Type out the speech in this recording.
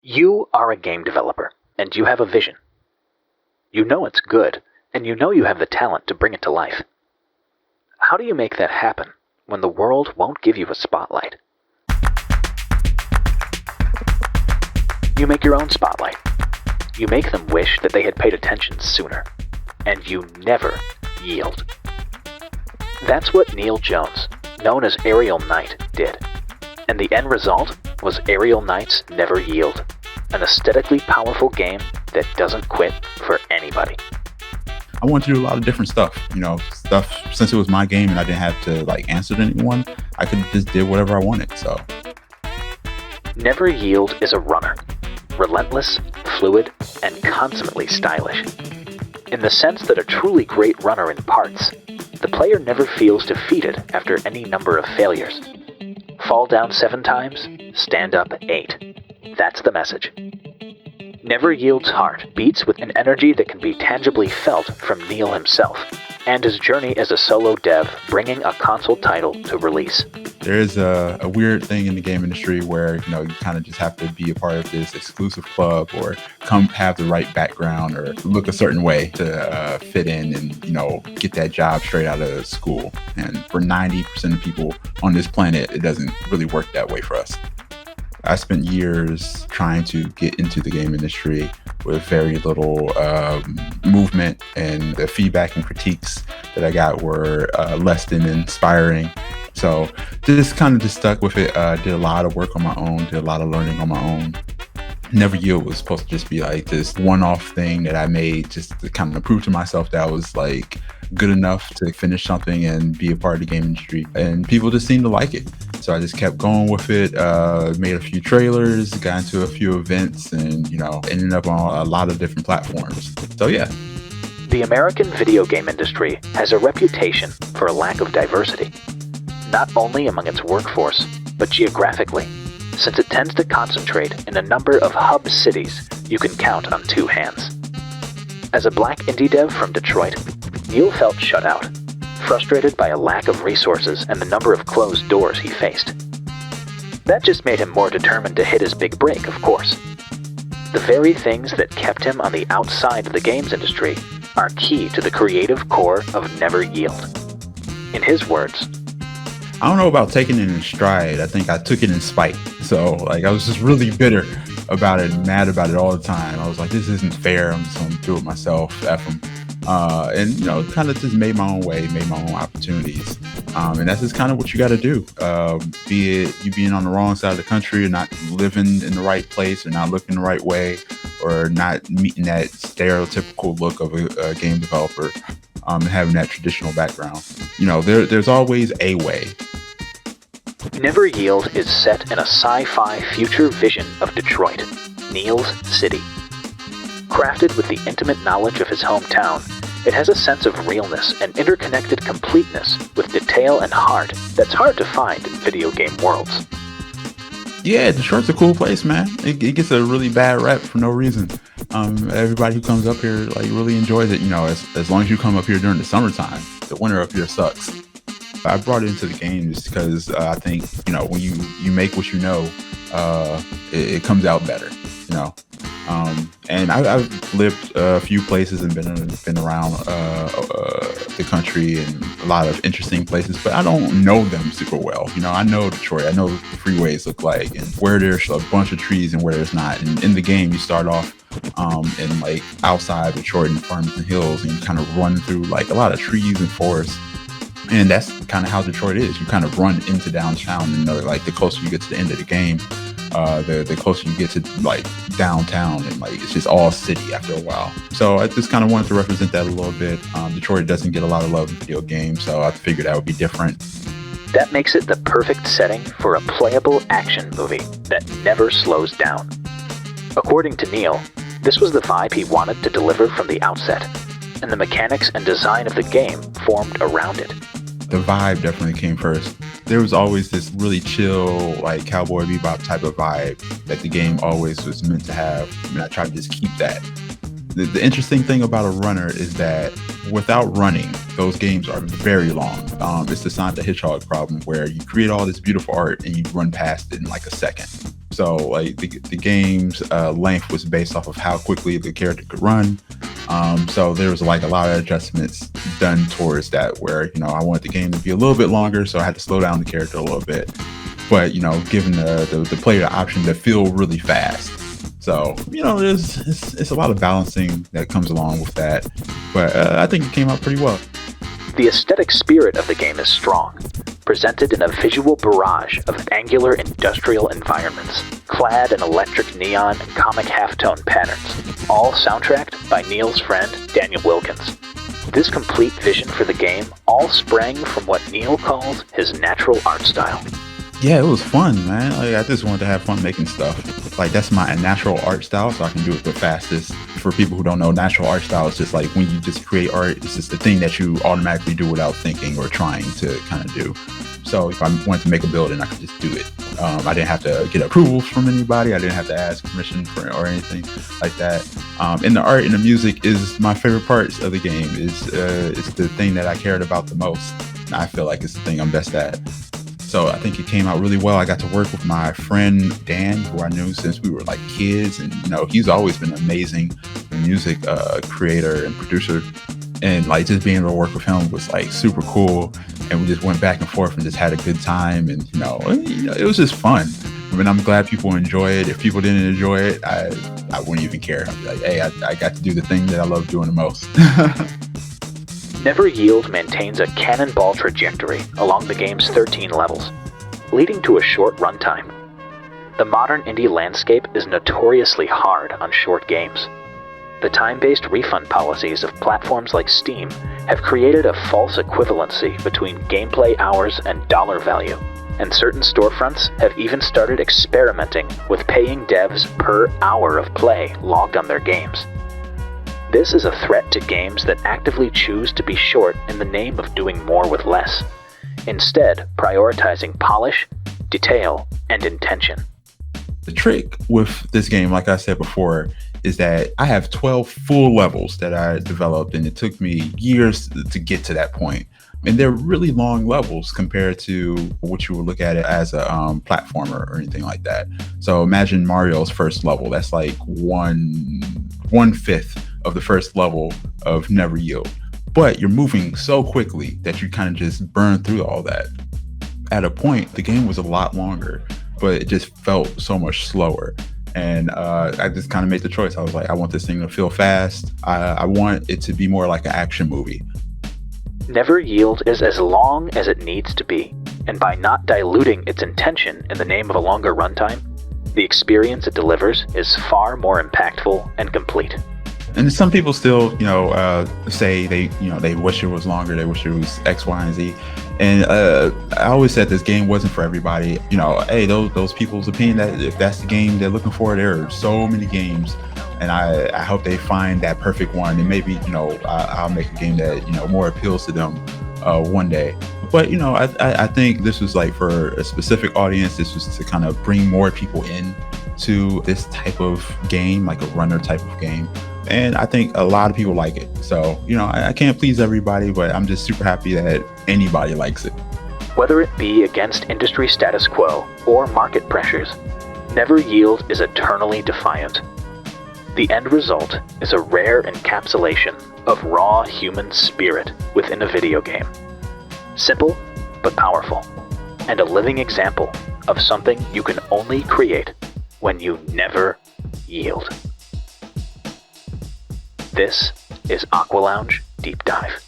You are a game developer, and you have a vision. You know it's good, and you know you have the talent to bring it to life. How do you make that happen when the world won't give you a spotlight? You make your own spotlight. You make them wish that they had paid attention sooner, and you never yield. That's what Neil Jones, known as Aerial Knight, did. And the end result was Aerial Knights Never Yield, an aesthetically powerful game that doesn't quit for anybody. I wanted to do a lot of different stuff, since it was my game and I didn't have to answer to anyone. I could just did whatever I wanted. So Never Yield is a runner, relentless, fluid, and consummately stylish. In the sense that a truly great runner in parts, the player never feels defeated after any number of failures. Fall down 7 times, stand up 8. That's the message. Never Yield's heart beats with an energy that can be tangibly felt from Neil himself, and his journey as a solo dev bringing a console title to release. There's a weird thing in the game industry where you kind of just have to be a part of this exclusive club or have the right background or look a certain way to fit in and get that job straight out of school. And for 90% of people on this planet, it doesn't really work that way for us. I spent years trying to get into the game industry with very little movement, and the feedback and critiques that I got were less than inspiring. So just stuck with it. Did a lot of work on my own, did a lot of learning on my own. Never Yield was supposed to just be this one-off thing that I made just to kind of prove to myself that I was good enough to finish something and be a part of the game industry. And people just seemed to like it. So I just kept going with it, made a few trailers, got into a few events, and, ended up on a lot of different platforms. So yeah. The American video game industry has a reputation for a lack of diversity, not only among its workforce, but geographically, since it tends to concentrate in a number of hub cities you can count on 2 hands. As a black indie dev from Detroit, Neil felt shut out, frustrated by a lack of resources and the number of closed doors he faced. That just made him more determined to hit his big break, of course. The very things that kept him on the outside of the games industry are key to the creative core of Never Yield. In his words, I don't know about taking it in stride. I think I took it in spite. So I was just really bitter about it, mad about it all the time. I was like, this isn't fair. I'm just going to do it myself. F them. And kind of just made my own way, made my own opportunities. And that's just kind of what you got to do. Be it you being on the wrong side of the country, or not living in the right place, or not looking the right way, or not meeting that stereotypical look of a game developer, and having that traditional background. There's always a way. Never Yield is set in a sci-fi future vision of Detroit, Neil's city. Crafted with the intimate knowledge of his hometown, it has a sense of realness and interconnected completeness with detail and heart that's hard to find in video game worlds. Yeah, Detroit's a cool place, man. It gets a really bad rep for no reason. Everybody who comes up here really enjoys it. As long as you come up here during the summertime. The winter up here sucks. I brought it into the game just because I think when you make what it comes out better. And I've lived a few places and been around the country and a lot of interesting places, but I don't know them super well. I know Detroit. I know what the freeways look like and where there's a bunch of trees and where there's not. And in the game, you start off in outside Detroit in Farmington Hills, and you kind of run through a lot of trees and forests. And that's kind of how Detroit is. You kind of run into downtown, and the closer you get to the end of the game, the closer you get to downtown, and it's just all city after a while. So I just kind of wanted to represent that a little bit. Detroit doesn't get a lot of love in video games, so I figured that would be different. That makes it the perfect setting for a playable action movie that never slows down. According to Neil, this was the vibe he wanted to deliver from the outset, and the mechanics and design of the game formed around it. The vibe definitely came first. There was always this really chill, Cowboy Bebop type of vibe that the game always was meant to have. I tried to just keep that. The interesting thing about a runner is that without running, those games are very long. It's the Sonic the Hedgehog problem, where you create all this beautiful art and you run past it in a second. So like the game's length was based off of how quickly the character could run. So there was like a lot of adjustments done towards that, where I wanted the game to be a little bit longer, so I had to slow down the character a little bit. But giving the player the option to feel really fast. So it's a lot of balancing that comes along with that. But I think it came out pretty well. The aesthetic spirit of the game is strong, presented in a visual barrage of angular industrial environments, clad in electric neon and comic halftone patterns, all soundtracked by Neil's friend Daniel Wilkins. This complete vision for the game all sprang from what Neil calls his natural art style. Yeah, it was fun, man. Like, I just wanted to have fun making stuff. Like, that's my natural art style, so I can do it the fastest. For people who don't know, natural art style is just like when you just create art, it's just the thing that you automatically do without thinking or trying to kind of do. So if I wanted to make a building, I could just do it. I didn't have to get approvals from anybody. I didn't have to ask permission for or anything like that. And the art and the music is my favorite parts of the game. It's the thing that I cared about the most. And I feel like it's the thing I'm best at. So I think it came out really well. I got to work with my friend Dan, who I knew since we were like kids. And, he's always been an amazing music creator and producer. And like just being able to work with him was like super cool. And we just went back and forth and just had a good time. And, it was just fun. I mean, I'm glad people enjoy it. If people didn't enjoy it, I wouldn't even care. I'd be like, hey, I got to do the thing that I love doing the most. Never Yield maintains a cannonball trajectory along the game's 13 levels, leading to a short runtime. The modern indie landscape is notoriously hard on short games. The time-based refund policies of platforms like Steam have created a false equivalency between gameplay hours and dollar value, and certain storefronts have even started experimenting with paying devs per hour of play logged on their games. This is a threat to games that actively choose to be short in the name of doing more with less, instead prioritizing polish, detail, and intention. The trick with this game, like I said before, is that I have 12 full levels that I developed, and it took me years to get to that point. And they're really long levels compared to what you would look at it as a platformer or anything like that. So imagine Mario's first level. That's like one fifth of the first level of Never Yield. But you're moving so quickly that you kind of just burn through all that. At a point, the game was a lot longer, but it just felt so much slower. And I just kind of made the choice. I was like, I want this thing to feel fast. I want it to be more like an action movie. Never Yield is as long as it needs to be, and by not diluting its intention in the name of a longer runtime, the experience it delivers is far more impactful and complete. And some people still, say they wish it was longer. They wish it was X, Y, and Z. And I always said this game wasn't for everybody. Hey, those people's opinion, that if that's the game they're looking for, there are so many games, and I hope they find that perfect one. And maybe I'll make a game that more appeals to them one day. But I think this was like for a specific audience. This was to kind of bring more people in to this type of game, like a runner type of game. And I think a lot of people like it. So, I can't please everybody, but I'm just super happy that anybody likes it. Whether it be against industry status quo or market pressures, Never Yield is eternally defiant. The end result is a rare encapsulation of raw human spirit within a video game. Simple, but powerful, and a living example of something you can only create when you never yield. This is Aqualounge Deep Dive.